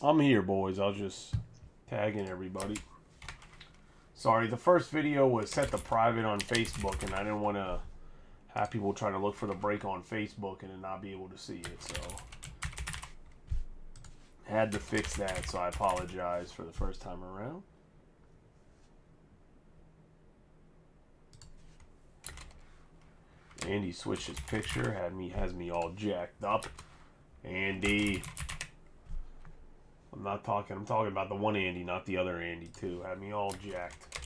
I'm here, boys. I'll just tag in everybody. Sorry, the first video was set to private on Facebook, and I didn't want to have people trying to look for the break on Facebook and then not be able to see it, so had to fix that, so I apologize for the first time around. Andy switched his picture, has me all jacked up. Andy. I'm talking about the one Andy, not the other Andy too. Had me all jacked.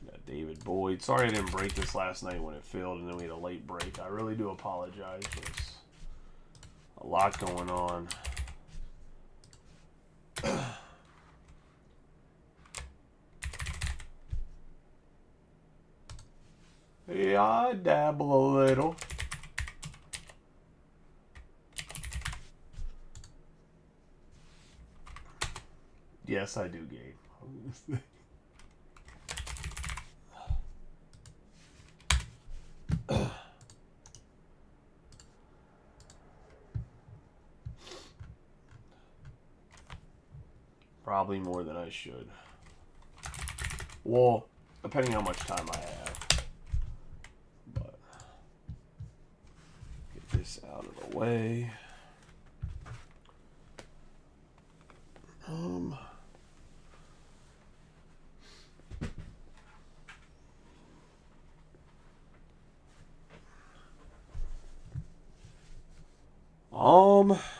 Got David Boyd. Sorry I didn't break this last night when it failed and then we had a late break. I really do apologize. There's a lot going on. Yeah, I dabble a little. Yes, I do, Gabe. Probably more than I should. Well, depending how much time I have. But get this out of the way.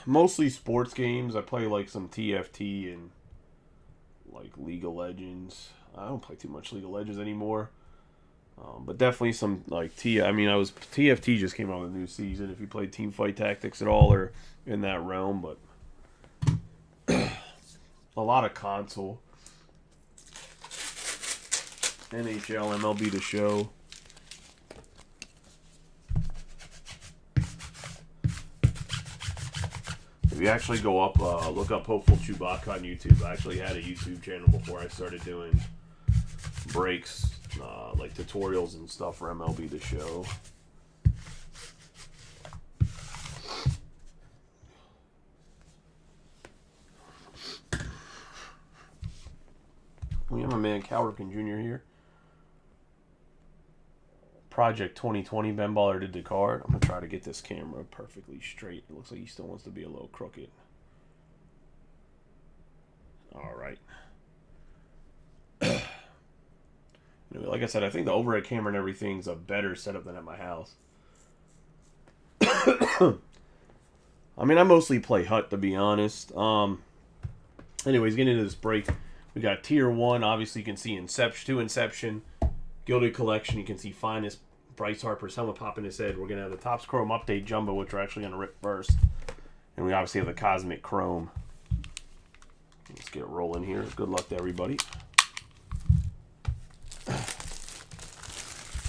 Mostly sports games. I play like some TFT and like League of Legends. I don't play too much League of Legends anymore. But definitely some like TFT just came out with a new season. If you play Team Fight Tactics at all or in that realm, but a lot of console. NHL, MLB The Show. If you actually go up, look up Hopeful Chewbacca on YouTube. I actually had a YouTube channel before I started doing breaks, like tutorials and stuff for MLB The Show. We have my man Calrican Jr. here. Project 2020, Ben Baller did the card. I'm going to try to get this camera perfectly straight. It looks like he still wants to be a little crooked. Alright. Anyway, like I said, I think the overhead camera and everything's a better setup than at my house. I mean, I mostly play Hut, to be honest. Anyways, getting into this break. We got Tier 1. Obviously, you can see Inception, 2 Inception. Gilded Collection, you can see Finest, Bryce Harper's helmet popping his head. We're going to have the Topps Chrome Update Jumbo, which we're actually going to rip first. And we obviously have the Cosmic Chrome. Let's get rolling here. Good luck to everybody.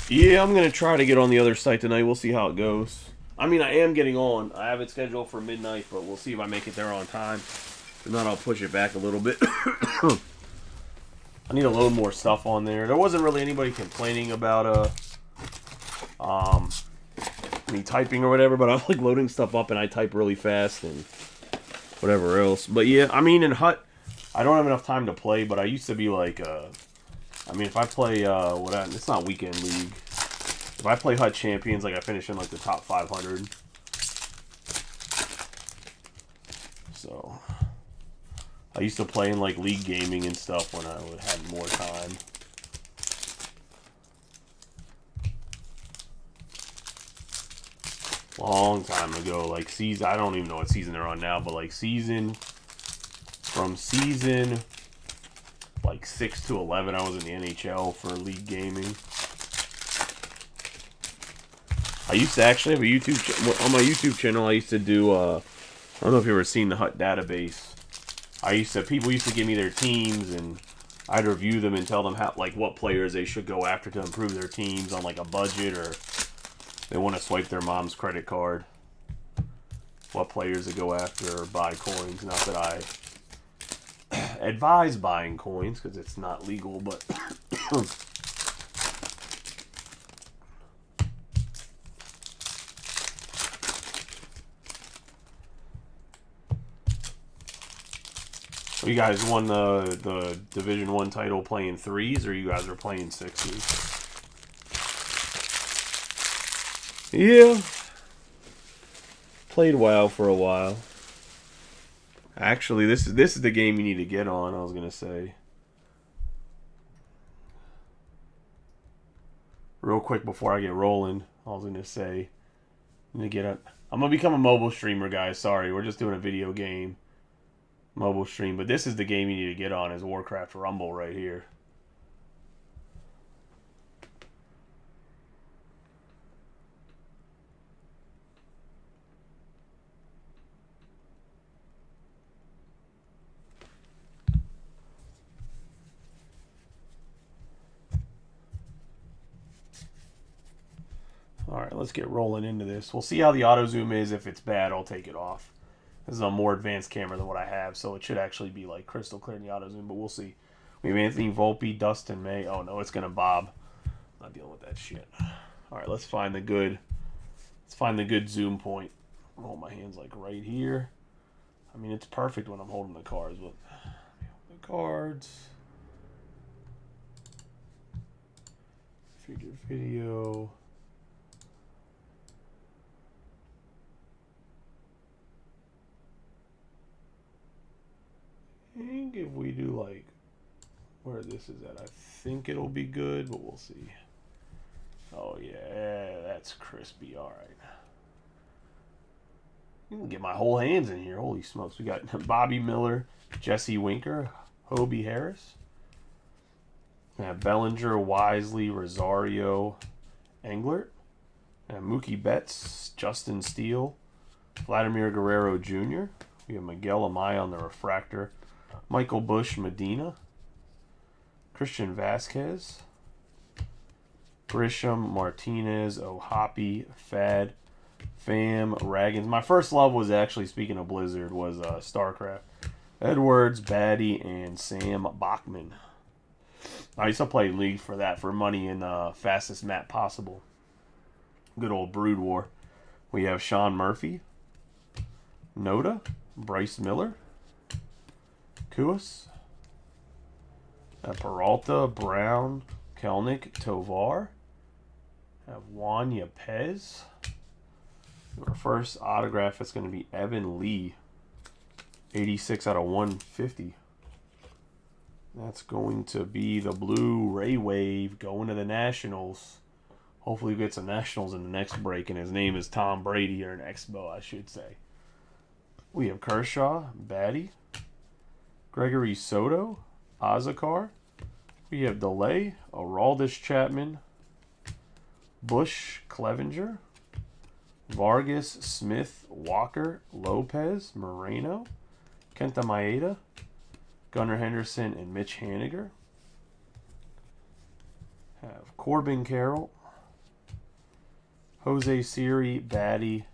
Yeah, I'm going to try to get on the other site tonight. We'll see how it goes. I mean, I am getting on. I have it scheduled for midnight, but we'll see if I make it there on time. If not, I'll push it back a little bit. I need to load more stuff on there. There wasn't really anybody complaining about me typing or whatever, but I like loading stuff up and I type really fast and whatever else. But yeah, I mean, in Hut, I don't have enough time to play, but I used to be like, I mean, if I play, it's not Weekend League. If I play Hut Champions, like I finish in like the top 500. So I used to play in like League Gaming and stuff when I would have more time. Long time ago, like season, I don't even know what season they're on now, but like from season like 6 to 11, I was in the NHL for League Gaming. I used to actually have a YouTube on my YouTube channel. I used to do I don't know if you've ever seen the Hut database. People used to give me their teams and I'd review them and tell them how, like, what players they should go after to improve their teams on like a budget, or they want to swipe their mom's credit card. What players to go after or buy coins. Not that I advise buying coins because it's not legal, but You guys won the Division 1 title playing 3s, or you guys are playing 6s? Yeah. Played WoW for a while. Actually, this is the game you need to get on, I was going to say. Real quick before I get rolling, I was going to say, I'm going to become a mobile streamer, guys. Sorry, we're just doing a video game mobile stream, but this is the game you need to get on, is Warcraft Rumble right here. Alright, let's get rolling into this. We'll see how the auto zoom is. If it's bad, I'll take it off. This is a more advanced camera than what I have, so it should actually be like crystal clear in the auto zoom, but we'll see. We have Anthony Volpe, Dustin May. Oh no, it's gonna bob. I'm not dealing with that shit. Alright, let's find the good zoom point. Hold my hands like right here. I mean, it's perfect when I'm holding the cards, but the cards. Figure video. I think if we do like where this is at, I think it'll be good, but we'll see. Oh yeah, that's crispy. All right. You can get my whole hands in here. Holy smokes. We got Bobby Miller, Jesse Winker, Hobie Harris. We have Bellinger, Wisely, Rosario, Englert. And Mookie Betts, Justin Steele, Vladimir Guerrero Jr. We have Miguel Amaya on the refractor. Michael Bush, Medina. Christian Vasquez. Grisham, Martinez, Ohapi, Fad, Pham, Raggins. My first love was actually, speaking of Blizzard, was StarCraft. Edwards, Batty, and Sam Bachman. I used to play League for that, for money in fastest map possible. Good old Brood War. We have Sean Murphy, Noda, Bryce Miller, Kuas, Peralta, Brown, Kelnick, Tovar. Have Juan Yepez. Our first autograph is going to be Evan Lee. 86 out of 150. That's going to be the Blue Ray Wave going to the Nationals. Hopefully we get some Nationals in the next break, and his name is Tom Brady, or an Expo, I should say. We have Kershaw, Batty, Gregory Soto, Ozakar. We have Delay, Aroldis Chapman, Bush, Clevenger, Vargas, Smith, Walker, Lopez, Moreno, Kenta Maeda, Gunnar Henderson, and Mitch Haniger. Have Corbin Carroll, Jose Siri, Batty,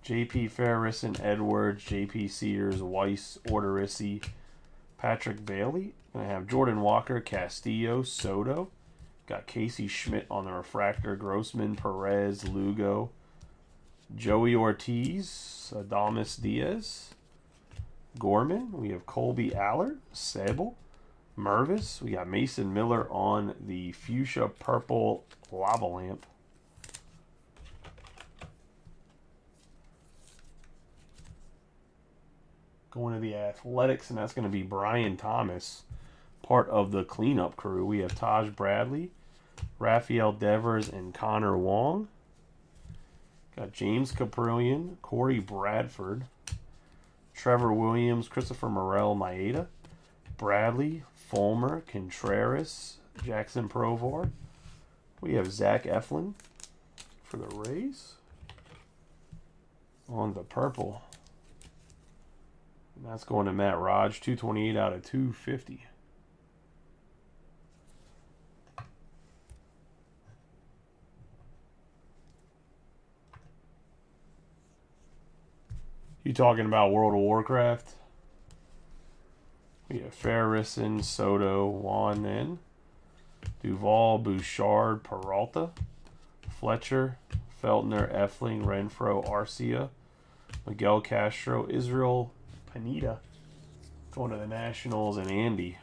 J.P. Ferris and Edwards, J.P. Sears, Weiss, Orderisi, Patrick Bailey. Gonna have Jordan Walker, Castillo, Soto. Got Casey Schmidt on the refractor, Grossman, Perez, Lugo, Joey Ortiz, Adames Diaz, Gorman. We have Colby Allard, Sable, Mervis. We got Mason Miller on the fuchsia purple lava lamp. Going to the Athletics, and that's going to be Brian Thomas, part of the cleanup crew. We have Taj Bradley, Rafael Devers, and Connor Wong. Got James Caprillion, Corey Bradford, Trevor Williams, Christopher Morel, Maeda, Bradley, Fulmer, Contreras, Jackson Provar. We have Zach Eflin for the Rays on the purple. And that's going to Matt Raj, 228 out of 250. You talking about World of Warcraft? We have Ferrison, Soto, Wanen, Duval, Bouchard, Peralta, Fletcher, Feltner, Effling, Renfro, Arcia, Miguel Castro, Israel Pineda, Going to the Nationals and Andy.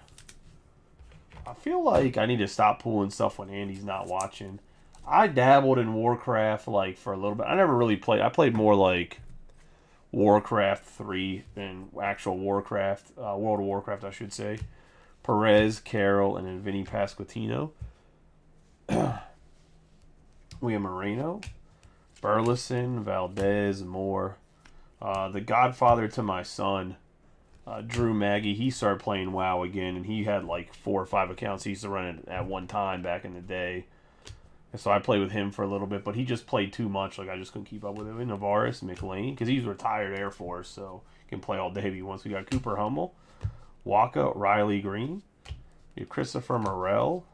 I feel like I need to stop pulling stuff when Andy's not watching. I dabbled in Warcraft like for a little bit. I never really played. I played more like Warcraft 3 than actual Warcraft, World of Warcraft, I should say. Perez, Carroll, and then Vinny Pasquantino. William Moreno, Burleson, Valdez, Moore. The godfather to my son, Drew Maggie, he started playing WoW again, and he had like 4 or 5 accounts he used to run it at one time back in the day. And so I played with him for a little bit, but he just played too much. Like, I just couldn't keep up with him. And Navarez, McLean, because he's retired Air Force, so he can play all day if he wants. We got Cooper Hummel, Waka, Riley Green. We have Christopher Morel,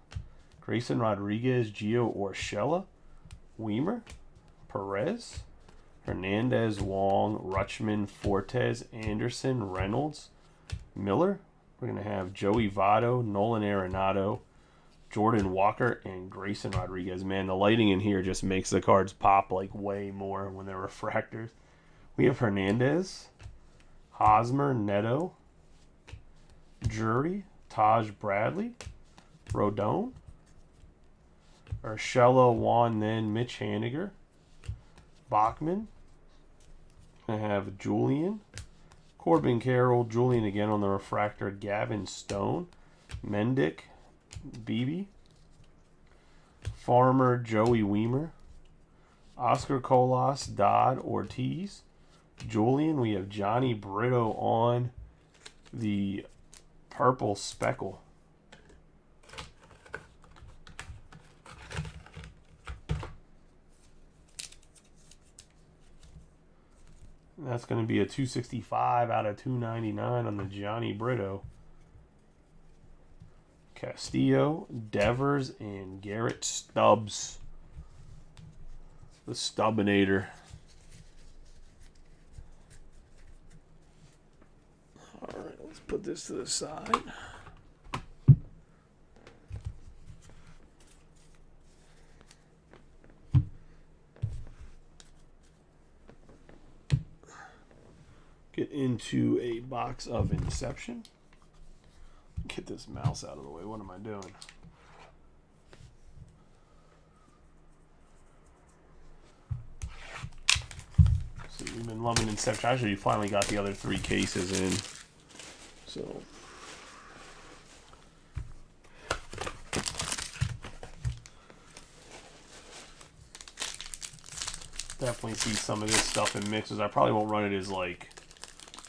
Grayson Rodriguez, Gio Urshela, Weimer, Perez, Hernandez, Wong, Rutschman, Fortes, Anderson, Reynolds, Miller. We're going to have Joey Votto, Nolan Arenado, Jordan Walker, and Grayson Rodriguez. Man, the lighting in here just makes the cards pop like way more when they're refractors. We have Hernandez, Hosmer, Neto, Drury, Taj Bradley, Rodon, Urshela, Juan Nen, Mitch Haniger, Bachman. I have Julian, Corbin Carroll, Julian again on the refractor, Gavin Stone, Mendick, Beebe, Farmer, Joey Weimer, Oscar Colas, Dodd, Ortiz, Julian. We have Johnny Brito on the purple speckle. That's going to be a 265 out of 299 on the Johnny Brito. Castillo, Devers, and Garrett Stubbs. The Stubbinator. All right, let's put this to the side. Get into a box of Inception. Get this mouse out of the way. What am I doing? See, we've been loving Inception. Actually, finally got the other 3 cases in. So, definitely see some of this stuff in mixes. I probably won't run it as like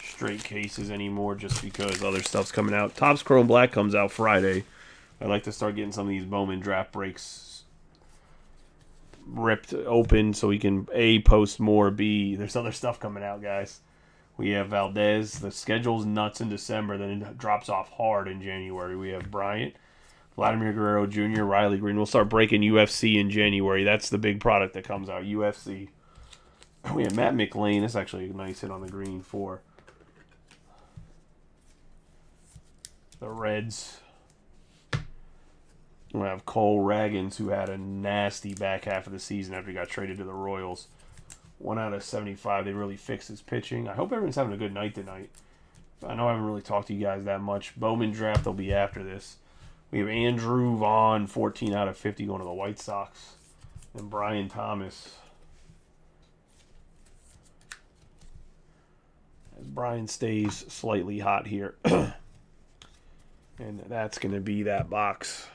straight cases anymore just because other stuff's coming out. Topps Chrome Black comes out Friday. I'd like to start getting some of these Bowman draft breaks ripped open so we can A, post more, B, there's other stuff coming out, guys. We have Valdez. The schedule's nuts in December, then it drops off hard in January. We have Bryant, Vladimir Guerrero Jr., Riley Green. We'll start breaking UFC in January. That's the big product that comes out, UFC. We have Matt McLean. That's actually a nice hit on the green for the Reds. We have Cole Raggins, who had a nasty back half of the season after he got traded to the Royals. 1 out of 75. They really fixed his pitching. I hope everyone's having a good night tonight. I know I haven't really talked to you guys that much. Bowman draft will be after this. We have Andrew Vaughn, 14 out of 50 going to the White Sox. And Brian Thomas. As Brian stays slightly hot here. And that's going to be that box.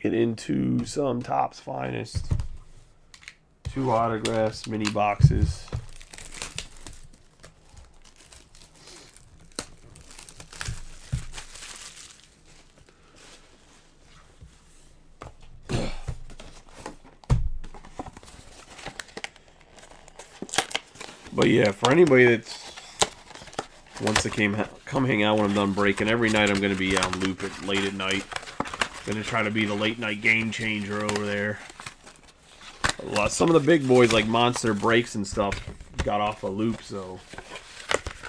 Get into some Topps Finest. 2 autographs, mini boxes. But yeah, for anybody that's wants to come hang out when I'm done breaking, every night I'm going to be on loop late at night. Going to try to be the late night game changer over there. Some of the big boys like Monster Breaks and stuff got off a loop, so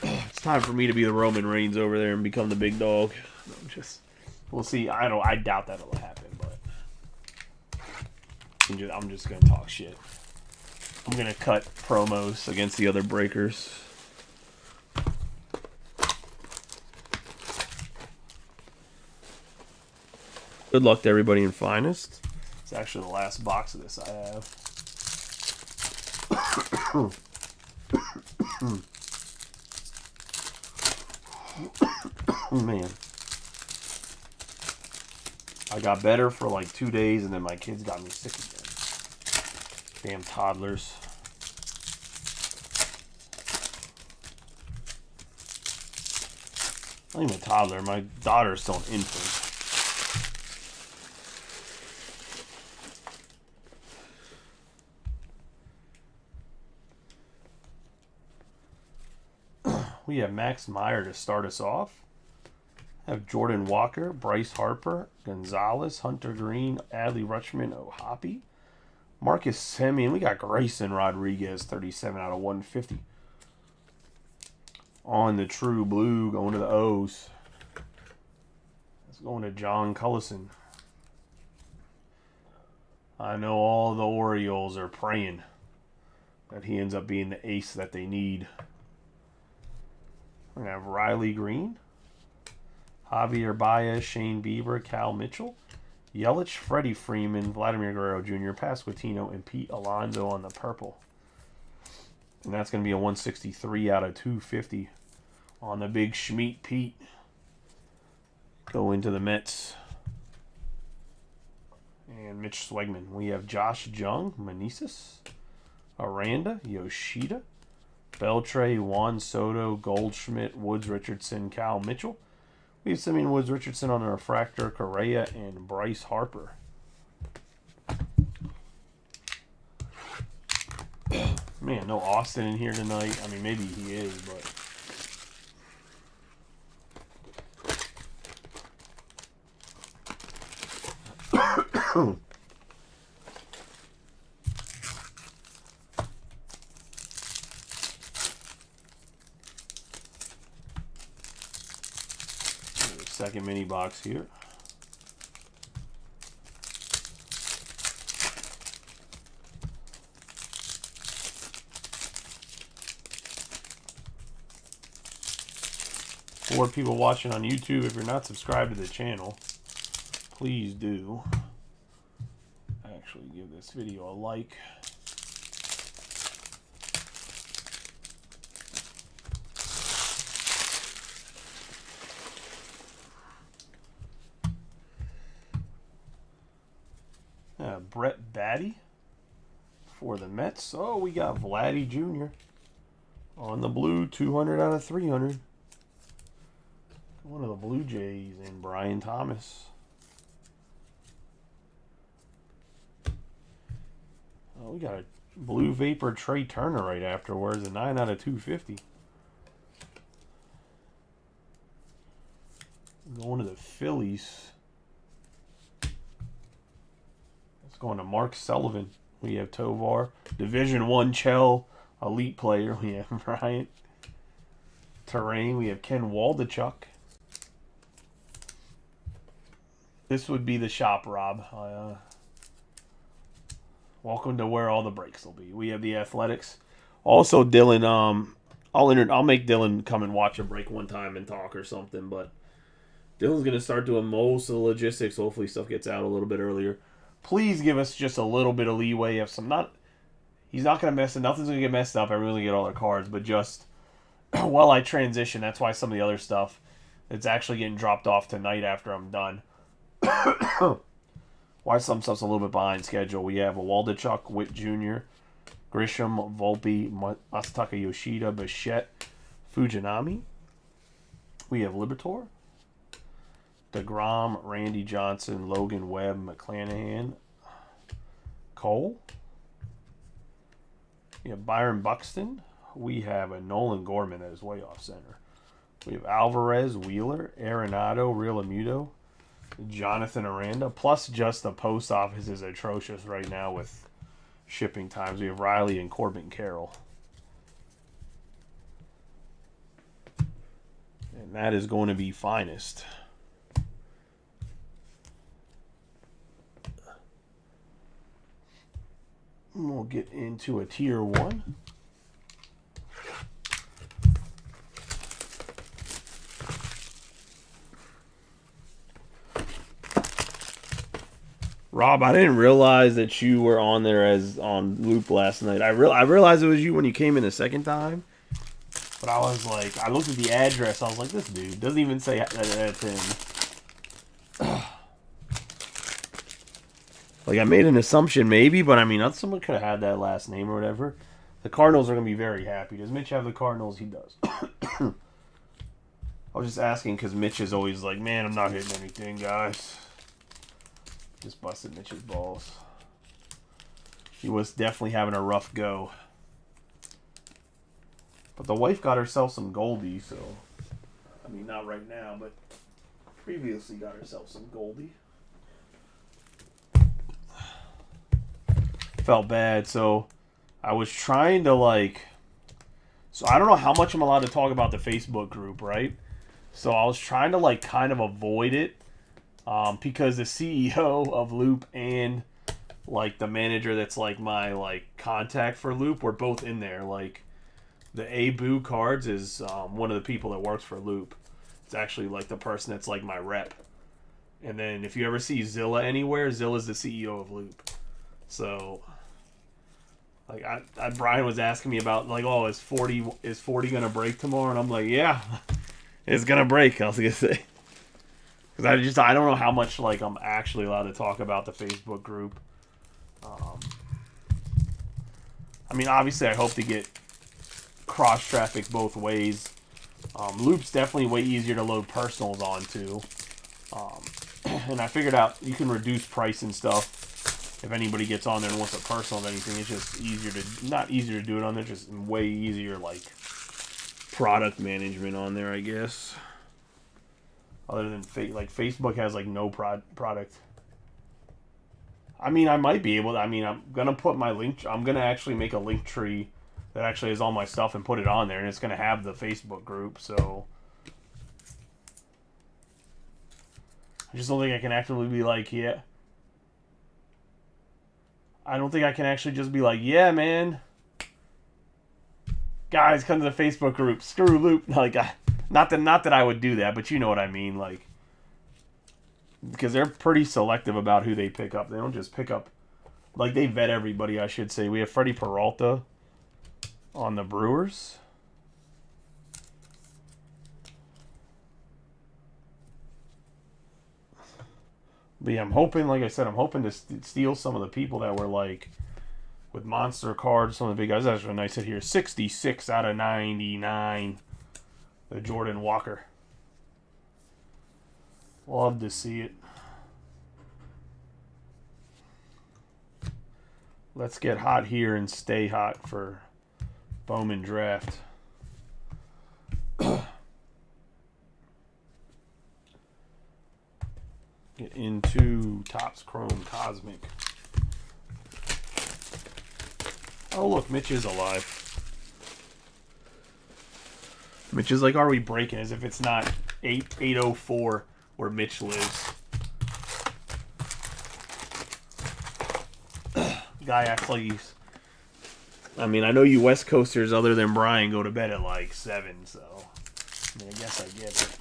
it's time for me to be the Roman Reigns over there and become the big dog. We'll see. I doubt that'll happen, but I'm just gonna talk shit. I'm gonna cut promos against the other breakers. Good luck to everybody in Finest. It's actually the last box of this I have. Man. I got better for like 2 days, and then my kids got me sick again. Damn toddlers. Not even a toddler. My daughter's still an infant. We have Max Meyer to start us off. Have Jordan Walker, Bryce Harper, Gonzalez, Hunter Green, Adley Rutschman, O'Hoppe, Marcus Semien. We got Grayson Rodriguez, 37 out of 150. On the True Blue, going to the O's. It's going to John Cullison. I know all the Orioles are praying that he ends up being the ace that they need. We're going to have Riley Green, Javier Baez, Shane Bieber, Cal Mitchell, Yelich, Freddie Freeman, Vladimir Guerrero Jr., Pasquantino, and Pete Alonso on the purple. And that's going to be a 163 out of 250 on the big Schmeat Pete. Go into the Mets. And Mitch Swegman. We have Josh Jung, Meneses, Aranda, Yoshida, Beltre, Juan Soto, Goldschmidt, Woods Richardson, Cal Mitchell. We have Simeon Woods Richardson on the refractor, Correa, and Bryce Harper. Man, no Austin in here tonight. I mean, maybe he is, but... Second mini box here. For people watching on YouTube, if you're not subscribed to the channel, please do. Actually, give this video a like. Brett Batty for the Mets. Oh, we got Vladdy Jr. on the blue, 200 out of 300. One of the Blue Jays, and Brian Thomas. Oh, we got a Blue Vapor Trey Turner right afterwards, a 9 out of 250. Going to the Phillies. Going to Mark Sullivan. We have Tovar. Division I Chell, elite player. We have Bryant. Terrain. We have Ken Waldachuk. This would be the shop, Rob. Welcome to where all the breaks will be. We have the Athletics. Also, Dylan. I'll make Dylan come and watch a break one time and talk or something. But Dylan's gonna start doing most of the logistics. Hopefully, stuff gets out a little bit earlier. Please give us just a little bit of leeway. If some not, he's not going to mess it. Nothing's going to get messed up. Everyone's going to get all their cards. But just while I transition, that's why some of the other stuff it's actually getting dropped off tonight after I'm done. Why some stuff's a little bit behind schedule. We have a Waldachuk, Witt Jr., Grisham, Volpe, Masataka Yoshida, Bichette, Fujinami. We have Libertor, DeGrom, Randy Johnson, Logan Webb, McClanahan, Cole. We have Byron Buxton. We have a Nolan Gorman that is way off center. We have Alvarez, Wheeler, Arenado, Realmuto, Jonathan Aranda. Plus, just the post office is atrocious right now with shipping times. We have Riley and Corbin Carroll. And that is going to be Finest. We'll get into a tier 1. Rob, I didn't realize that you were on there as on loop last night. I realized it was you when you came in the second time, but I was like, I looked at the address. I was like, this dude doesn't even say that that's him. Like, I made an assumption maybe, but I mean, someone could have had that last name or whatever. The Cardinals are going to be very happy. Does Mitch have the Cardinals? He does. I was just asking because Mitch is always like, man, I'm not hitting anything, guys. Just busted Mitch's balls. He was definitely having a rough go. But the wife got herself some Goldie, so... I mean, not right now, but previously got herself some Goldie. Felt bad, so I was trying to, like... So I don't know how much I'm allowed to talk about the Facebook group, right? So I was trying to, like, kind of avoid it. Because the CEO of Loop and like the manager that's like my like contact for Loop were both in there. Like the Boo Cards is one of the people that works for Loop. It's actually like the person that's like my rep. And then if you ever see Zilla anywhere, Zilla's the CEO of Loop. So like Brian was asking me about like, oh, is 40 gonna break tomorrow? And I'm like, yeah, it's gonna break. I was gonna say. Because I don't know how much like I'm actually allowed to talk about the Facebook group. I mean, obviously, I hope to get cross traffic both ways. Loop's definitely way easier to load personals onto, and I figured out you can reduce price and stuff if anybody gets on there and wants a personal of anything. It's just not easier to do it on there, just way easier like product management on there, I guess. Other than like Facebook has like no product. I mean, I might be able to. I mean, I'm gonna put my link. I'm gonna actually make a link tree that actually has all my stuff and put it on there, and it's gonna have the Facebook group. So I just don't think I can actually be like, yeah. I don't think I can actually just be like, yeah, man. Guys, come to the Facebook group. Screw Loop. Like, not that I would do that, but you know what I mean, like, because they're pretty selective about who they pick up. They don't just pick up, like, they vet everybody, I should say. We have Freddie Peralta on the Brewers. But yeah, I'm hoping, like I said, I'm hoping to steal some of the people that were, like, with Monster Cards, some of the big guys. That's really nice hit here. 66 out of 99. The Jordan Walker. Love to see it. Let's get hot here and stay hot for Bowman Draft. Get into Topps Chrome Cosmic. Oh, look, Mitch is alive. Mitch is like, are we breaking? As if it's not 804 where Mitch lives. Guy acts like he's... I mean, I know you West Coasters other than Brian go to bed at like 7, so... I mean, I guess I get it.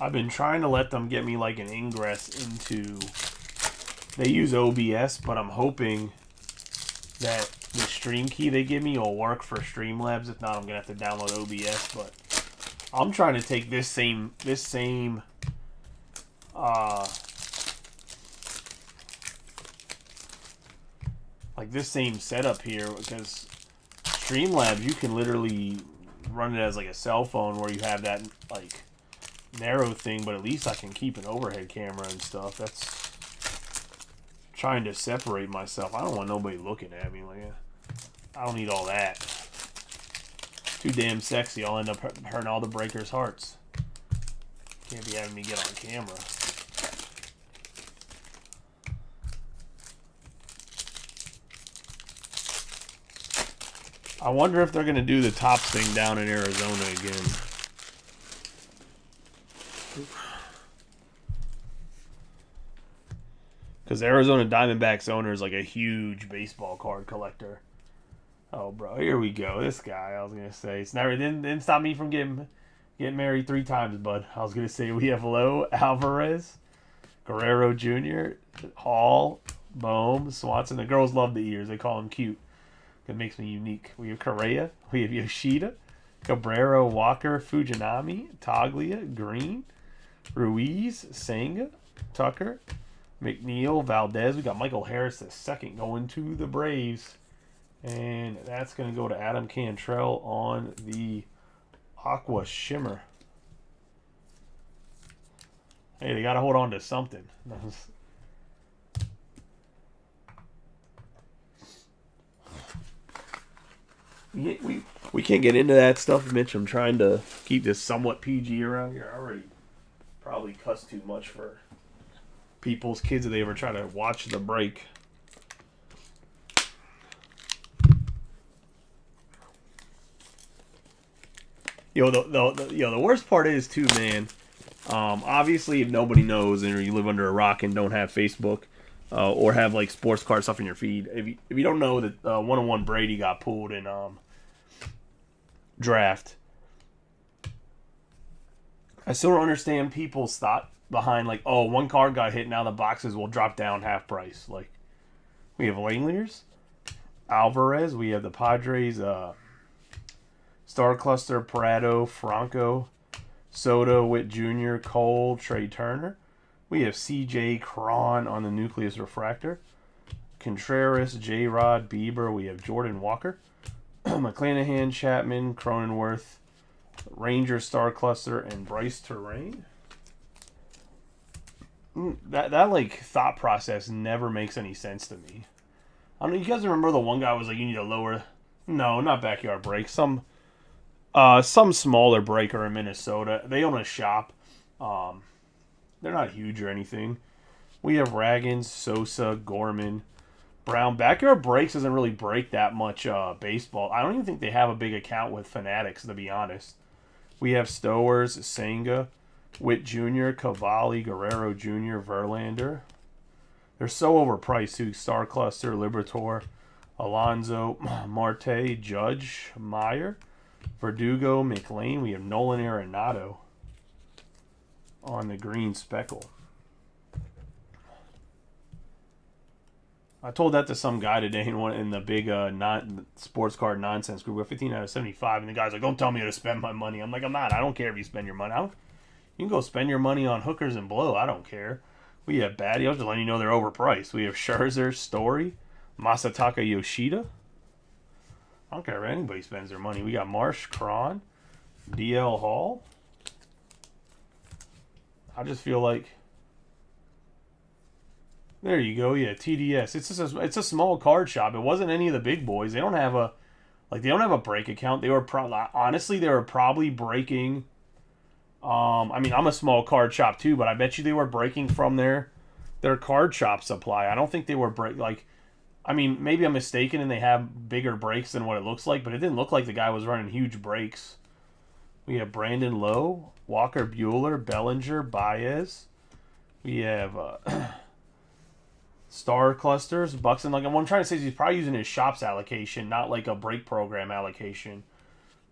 I've been trying to let them get me like an ingress into... They use OBS, but I'm hoping that the stream key they give me will work for Streamlabs. If not, I'm going to have to download OBS, but I'm trying to take this same setup here, because Streamlabs, you can literally run it as like a cell phone where you have that like narrow thing, but at least I can keep an overhead camera and stuff. That's trying to separate myself. I don't want nobody looking at me. Like, I don't need all that. Too damn sexy. I'll end up hurting all the breakers' hearts. Can't be having me get on camera. I wonder if they're going to do the top thing down in Arizona again. Because Arizona Diamondbacks owner is like a huge baseball card collector. Oh, bro, here we go. This guy, I was going to say. It's never didn't stop me from getting married 3 times, bud. I was going to say we have Lowe, Alvarez, Guerrero Jr., Hall, Bohm, Swanson. The girls love the ears. They call him cute. It makes me unique. We have Correa. We have Yoshida, Cabrera, Walker, Fujinami, Taglia, Green, Ruiz, Senga, Tucker, McNeil, Valdez. We got Michael Harris the second going to the Braves. And that's going to go to Adam Cantrell on the Aqua Shimmer. Hey, they got to hold on to something. We can't get into that stuff, Mitch. I'm trying to keep this somewhat PG around here. I already probably cuss too much for people's kids if they ever try to watch the break. The worst part is too, man. Obviously, if nobody knows and you live under a rock and don't have Facebook or have like sports card stuff in your feed, if you don't know that 101 Brady got pulled in draft, I still don't understand people's thought behind like, oh, one card got hit, now the boxes will drop down half price. Like, we have Langley's, Alvarez, we have the Padres, Star Cluster, Prado, Franco, Soto, Witt Jr., Cole, Trey Turner. We have C.J. Cron on the Nucleus Refractor. Contreras, J-Rod, Bieber. We have Jordan Walker. McClanahan, Chapman, Cronenworth, Ranger, Star Cluster, and Bryce Terrain. That like thought process never makes any sense to me. I don't know, you guys remember the one guy was like, you need to lower... No, not Backyard Break. Some smaller breaker in Minnesota. They own a shop. They're not huge or anything. We have Raggins, Sosa, Gorman, Brown. Backyard Breaks doesn't really break that much baseball. I don't even think they have a big account with Fanatics, to be honest. We have Stowers, Senga, Witt Jr., Cavalli, Guerrero Jr., Verlander. They're so overpriced, too. Star Cluster, Liberatore, Alonso, Marte, Judge, Meyer, Verdugo, McLean. We have Nolan Arenado on the green speckle. I told that to some guy today in the big sports card nonsense group. We're 15 out of 75, and the guy's like, don't tell me how to spend my money. I'm like, I'm not. I don't care if you spend your money. You can go spend your money on hookers and blow. I don't care. We have Batty. I was just letting you know they're overpriced. We have Scherzer, Story, Masataka Yoshida. I don't care if anybody spends their money. We got Marsh, Cron, DL Hall. I just feel like... There you go. Yeah, TDS. It's a small card shop. It wasn't any of the big boys. They don't have a break account. They were honestly they were probably breaking. I mean, I'm a small card shop too, but I bet you they were breaking from their card shop supply. I don't think they were I mean, maybe I'm mistaken and they have bigger breaks than what it looks like, but it didn't look like the guy was running huge breaks. We have Brandon Lowe, Walker Buehler, Bellinger, Baez. We have Star Clusters, Buxton. Like, what I'm trying to say is he's probably using his shop's allocation, not like a break program allocation.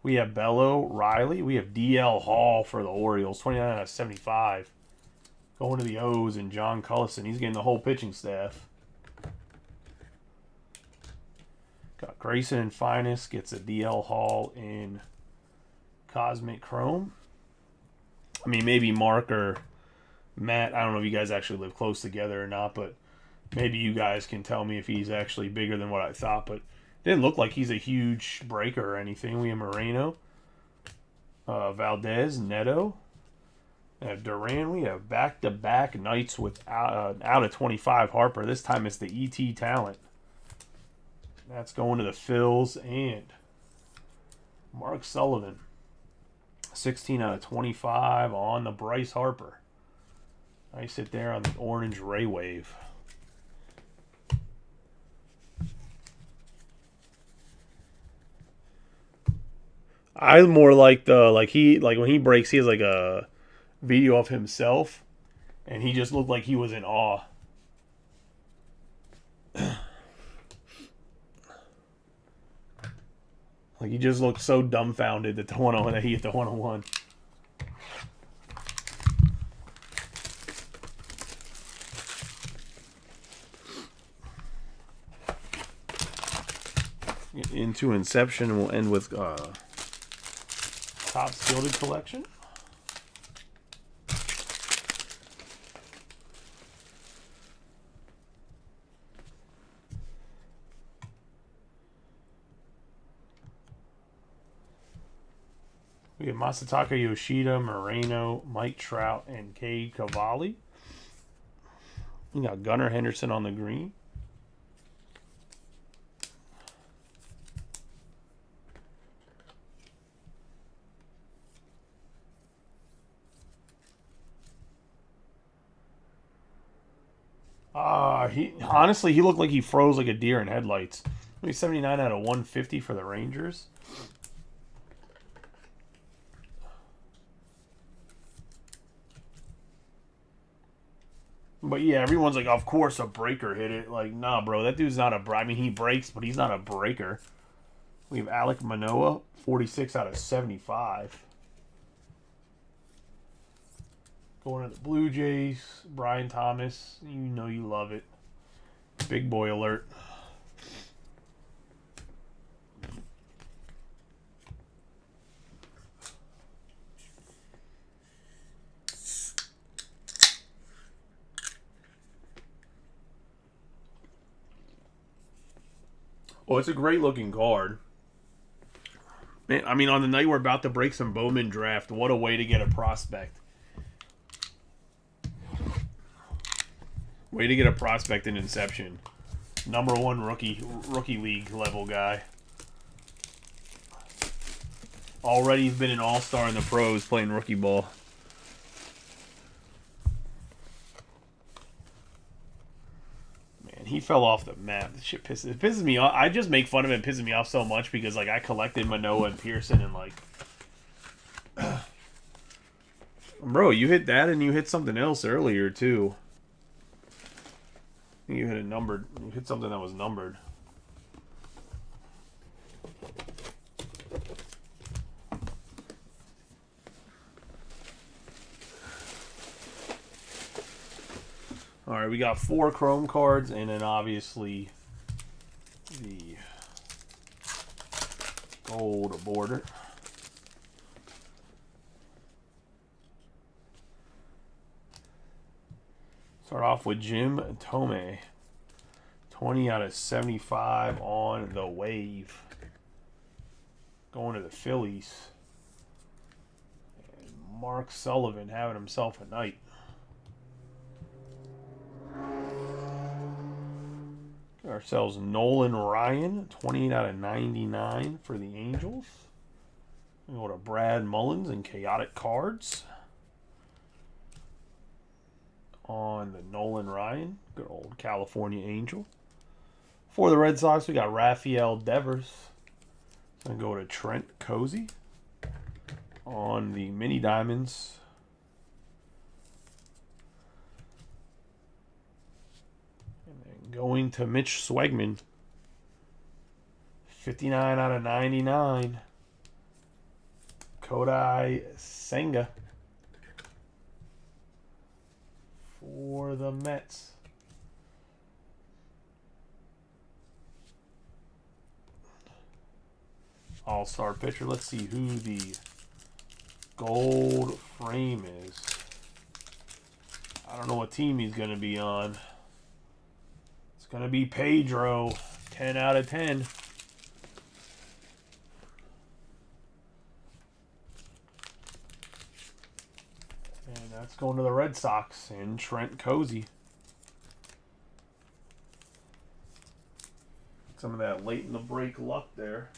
We have Bello, Riley. We have DL Hall for the Orioles, 29 out of 75. Going to the O's and John Cullison. He's getting the whole pitching staff. Got Grayson and Finest gets a DL Hall in Cosmic Chrome. I mean, maybe Mark or Matt, I don't know if you guys actually live close together or not, but maybe you guys can tell me if he's actually bigger than what I thought. But it didn't look like he's a huge breaker or anything. We have Moreno, Valdez, Neto, Duran, we have back-to-back nights with out of 25 Harper. This time it's the ET talent. That's going to the Phils and Mark Sullivan. 16 out of 25 on the Bryce Harper. Nice hit there on the orange Ray Wave. I more like the when he breaks, he has like a video of himself, and he just looked like he was in awe. Like he just looked so dumbfounded that that he hit the 101. Into Inception, and we'll end with Topps Gilded collection. We have Masataka Yoshida, Moreno, Mike Trout, and Cade Cavalli. We got Gunnar Henderson on the green. He looked like he froze like a deer in headlights. Maybe 79 out of 150 for the Rangers. But yeah, everyone's like, of course a breaker hit it. Like, nah, bro, that dude's not a breaker. I mean, he breaks, but he's not a breaker. We have Alek Manoah, 46 out of 75. Going to the Blue Jays, Brian Thomas. You know you love it. Big boy alert. Oh, it's a great looking card. Man, I mean, on the night we're about to break some Bowman draft, what a way to get a prospect. Way to get a prospect in Inception. Number one rookie league level guy. Already he's been an all-star in the pros playing rookie ball. Man, he fell off the map. This shit pisses me off. I just make fun of it. It pisses me off so much because like I collected Manoah and Pearson and like bro, you hit that and you hit something else earlier too. You hit you hit something that was numbered. All right, we got 4 Chrome cards and then obviously the gold border. Start off with Jim Thome. 20 out of 75 on the Wave. Going to the Phillies. And Mark Sullivan having himself a night. Get ourselves Nolan Ryan. 28 out of 99 for the Angels. We go to Brad Mullins and Chaotic Cards. On the Nolan Ryan, good old California Angel. For the Red Sox, we got Rafael Devers. Gonna go to Trent Cozy. On the Mini Diamonds, and then going to Mitch Swegman. 59 out of 99. Kodai Senga. For the Mets. All-star pitcher. Let's see who the gold frame is. I don't know what team he's going to be on. It's going to be Pedro. 10 out of 10. And And that's going to the Red Sox and Trent Cozy. Some of that late in the break luck there.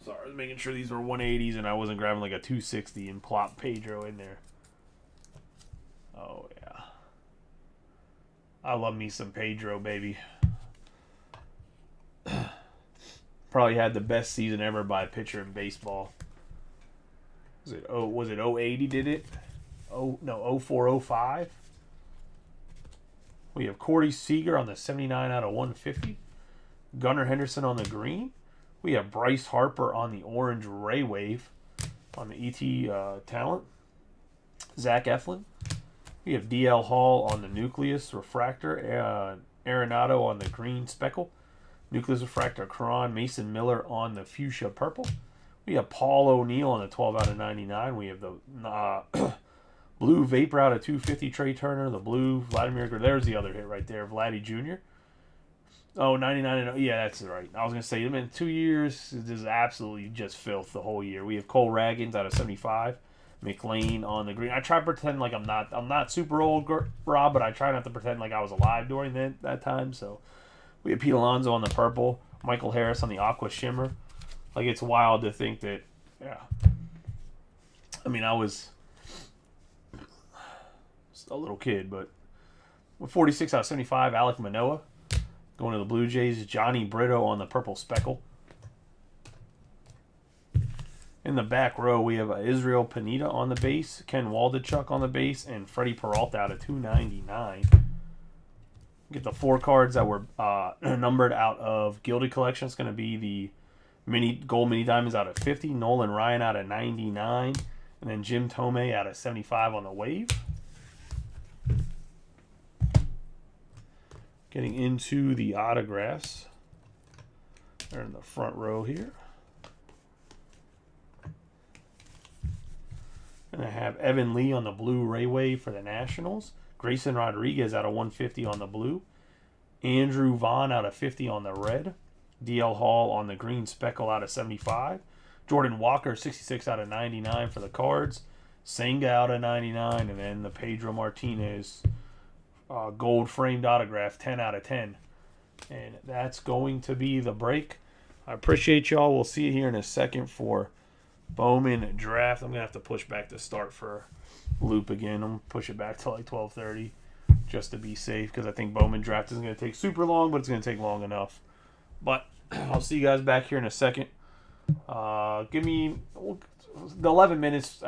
Sorry, I was making sure these were 180s and I wasn't grabbing like a 260 and plop Pedro in there. Oh, yeah. I love me some Pedro, baby. Probably had the best season ever by a pitcher in baseball. Was it 080 did it? Oh, no, 04, 05. We have Corey Seager on the 79 out of 150. Gunnar Henderson on the green. We have Bryce Harper on the orange Ray Wave on the ET talent. Zach Eflin. We have DL Hall on the Nucleus Refractor. Arenado on the green Speckle. Nucleus Refractor Cron. Mason Miller on the Fuchsia Purple. We have Paul O'Neill on the 12 out of 99. We have the blue Vapor out of 250 Trey Turner. The blue Vladimir. There's the other hit right there. Vladdy Jr. Oh, 99 and yeah, that's right. I was going to say, in 2 years, this is absolutely just filth the whole year. We have Cole Raggins out of 75. McLean on the green. I try to pretend like I'm not super old, Rob, but I try not to pretend like I was alive during that time. So we have Pete Alonso on the purple. Michael Harris on the aqua shimmer. Like, it's wild to think that, yeah. I mean, I was a little kid, but with 46 out of 75, Alek Manoah. Going to the Blue Jays, Johnny Brito on the purple Speckle. In the back row, we have Israel Pineda on the base, Ken Waldichuk on the base, and Freddie Peralta out of 299. Get the 4 cards that were numbered out of Gilded Collection. It's going to be the gold mini diamonds out of 50, Nolan Ryan out of 99, and then Jim Tomei out of 75 on the wave. Getting into the autographs. They're in the front row here. And I have Evan Lee on the blue Ray Wave for the Nationals. Grayson Rodriguez out of 150 on the blue. Andrew Vaughn out of 50 on the red. DL Hall on the green Speckle out of 75. Jordan Walker 66 out of 99 for the Cards. Senga out of 99. And then the Pedro Martinez gold framed autograph 10 out of 10. And that's going to be the break. I appreciate y'all. We'll see you here in a second for Bowman draft. I'm going to have to push back the start for Loop again. I'm going to push it back to like 12:30 just to be safe, because I think Bowman draft isn't going to take super long, but it's going to take long enough. But I'll see you guys back here in a second. Give me the 11 minutes.